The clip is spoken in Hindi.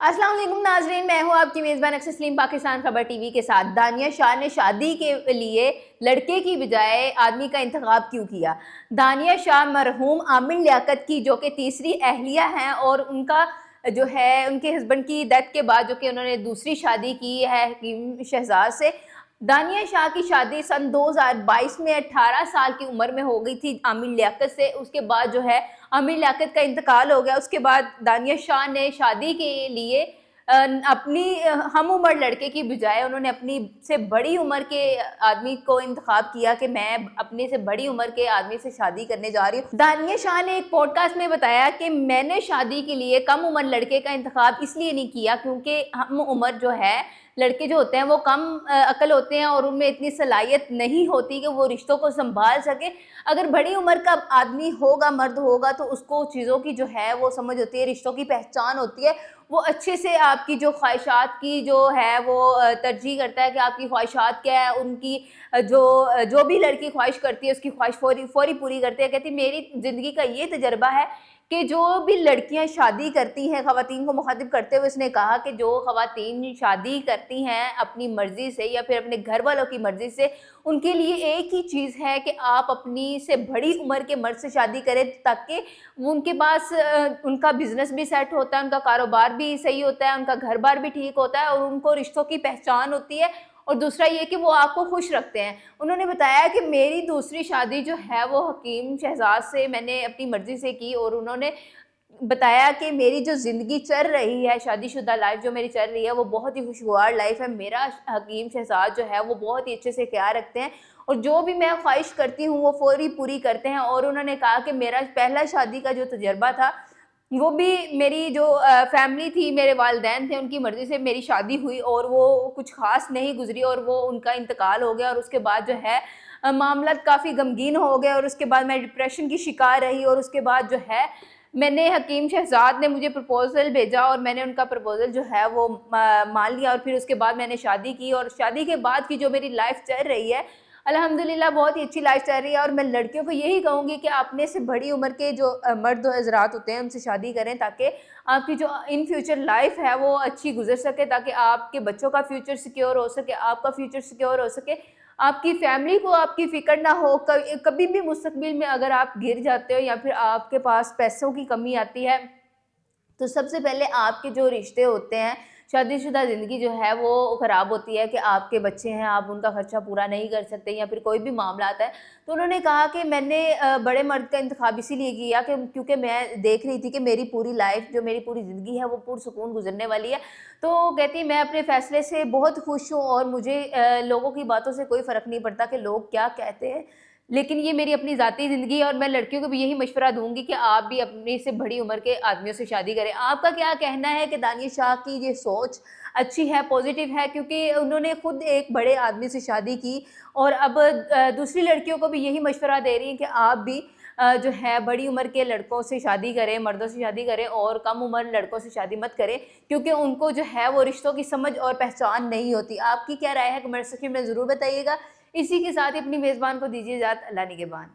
अस्सलाम वालेकुम नाजरीन, मैं हूँ आपकी मेज़बान अक्सर सलीम पाकिस्तान खबर टीवी के साथ। दानिया शाह ने शादी के लिए लड़के की बजाय आदमी का इंतखाब क्यों किया? दानिया शाह मरहूम आमिर लियाकत की जो कि तीसरी अहलिया हैं और उनका जो है उनके हस्बैंड की डेथ के बाद जो कि उन्होंने दूसरी शादी की है हकीम शहजाद से। दानिया शाह की शादी सन 2022 में 18 साल की उम्र में हो गई थी आमिर लियाकत से। उसके बाद जो है आमिर लियाकत का इंतकाल हो गया। उसके बाद दानिया शाह ने शादी के लिए अपनी हम उम्र लड़के की बजाय उन्होंने अपनी से बड़ी उम्र के आदमी को इंतखाब किया कि मैं अपने से बड़ी उम्र के आदमी से शादी करने जा रही हूँ। दानिया शाह ने एक पॉडकास्ट में बताया कि मैंने शादी के लिए कम उम्र लड़के का इंतखाब इसलिए नहीं किया क्योंकि हम उम्र जो है लड़के जो होते हैं वो कम अकल होते हैं और उनमें इतनी सलाहियत नहीं होती कि वो रिश्तों को संभाल सके। अगर बड़ी उम्र का आदमी होगा, मर्द होगा, तो उसको चीज़ों की जो है वो समझ होती है, रिश्तों की पहचान होती है। वो अच्छे से आपकी जो ख्वाहिशात की जो है वो तरजीह करता है कि आपकी ख्वाहिशात क्या है, उनकी जो भी लड़की ख्वाहिश करती है उसकी ख्वाहिश फ़ौरी फ़ौरी पूरी करती है। कहती मेरी ज़िंदगी का ये तजुर्बा है कि जो भी लड़कियां शादी करती हैं, ख़वातीन को मुखातिब करते हुए उसने कहा कि जो ख़वातीन शादी करती हैं अपनी मर्ज़ी से या फिर अपने घर वालों की मर्ज़ी से, उनके लिए एक ही चीज़ है कि आप अपनी से बड़ी उम्र के मर्द से शादी करें ताकि वो उनके पास उनका बिज़नेस भी सेट होता है, उनका कारोबार भी सही होता है, उनका घर-बार भी ठीक होता है और उनको रिश्तों की पहचान होती है और दूसरा ये कि वो आपको खुश रखते हैं। उन्होंने बताया कि मेरी दूसरी शादी जो है वो हकीम शहजाद से मैंने अपनी मर्ज़ी से की और उन्होंने बताया कि मेरी जो ज़िंदगी चल रही है, शादीशुदा लाइफ़ जो मेरी चल रही है वो बहुत ही खुशगवार लाइफ़ है। मेरा हकीम शहजाद जो है वो बहुत ही अच्छे से ख्याल रखते हैं और जो भी मैं ख्वाहिश करती हूँ वो फ़ौरी पूरी करते हैं। और उन्होंने कहा कि मेरा पहला शादी का जो तजुर्बा था वो भी मेरी जो फैमिली थी, मेरे वालिदैन थे, उनकी मर्ज़ी से मेरी शादी हुई और वो कुछ ख़ास नहीं गुज़री और वो उनका इंतकाल हो गया और उसके बाद जो है मामला काफ़ी गमगीन हो गए और उसके बाद मैं डिप्रेशन की शिकार रही और उसके बाद जो है मैंने हकीम शहजाद ने मुझे प्रपोज़ल भेजा और मैंने उनका प्रपोज़ल जो है वो मान लिया और फिर उसके बाद मैंने शादी की और शादी के बाद की जो मेरी लाइफ़ चल रही है अल्हम्दुलिल्लाह बहुत ही अच्छी लाइफ चल रही है। और मैं लड़कियों को यही कहूँगी कि अपने से बड़ी उम्र के जो मर्द हज़रात होते हैं उनसे शादी करें ताकि आपकी जो इन फ्यूचर लाइफ है वो अच्छी गुजर सके, ताकि आपके बच्चों का फ्यूचर सिक्योर हो सके, आपका फ्यूचर सिक्योर हो सके, आपकी फैमिली को आपकी फ़िक्र ना हो। कभी भी मुस्तकबिल में अगर आप गिर जाते हो या फिर आपके पास पैसों की कमी आती है तो सबसे पहले आपके जो रिश्ते होते हैं, शादीशुदा ज़िंदगी जो है वो ख़राब होती है कि आपके बच्चे हैं, आप उनका खर्चा पूरा नहीं कर सकते या फिर कोई भी मामला आता है। तो उन्होंने कहा कि मैंने बड़े मर्द का इंतखाब इसीलिए किया कि क्योंकि मैं देख रही थी कि मेरी पूरी लाइफ़ जो मेरी पूरी ज़िंदगी है वो पुरसुकून गुज़रने वाली है। तो कहती मैं अपने फ़ैसले से बहुत खुश हूँ और मुझे लोगों की बातों से कोई फ़र्क नहीं पड़ता कि लोग क्या कहते हैं। लेकिन ये मेरी अपनी ज़ाती ज़िंदगी है और मैं लड़कियों को भी यही मशवरा दूँगी कि आप भी अपने से बड़ी उम्र के आदमियों से शादी करें। आपका क्या कहना है कि दानिया शाह की ये सोच अच्छी है, पॉज़िटिव है क्योंकि उन्होंने खुद एक बड़े आदमी से शादी की और अब दूसरी लड़कियों को भी यही मशवरा दे रही हैं कि आप भी जो है बड़ी उम्र के लड़कों से शादी करें, मर्दों से शादी करें और कम उम्र लड़कों से शादी मत करें क्योंकि उनको जो है वो रिश्तों की समझ और पहचान नहीं होती। आपकी क्या राय है कमेंट सेक्शन में ज़रूर बताइएगा। इसी के साथ ही अपनी मेज़बान को दीजिए इजाज़त। अल्लाह निगहबान।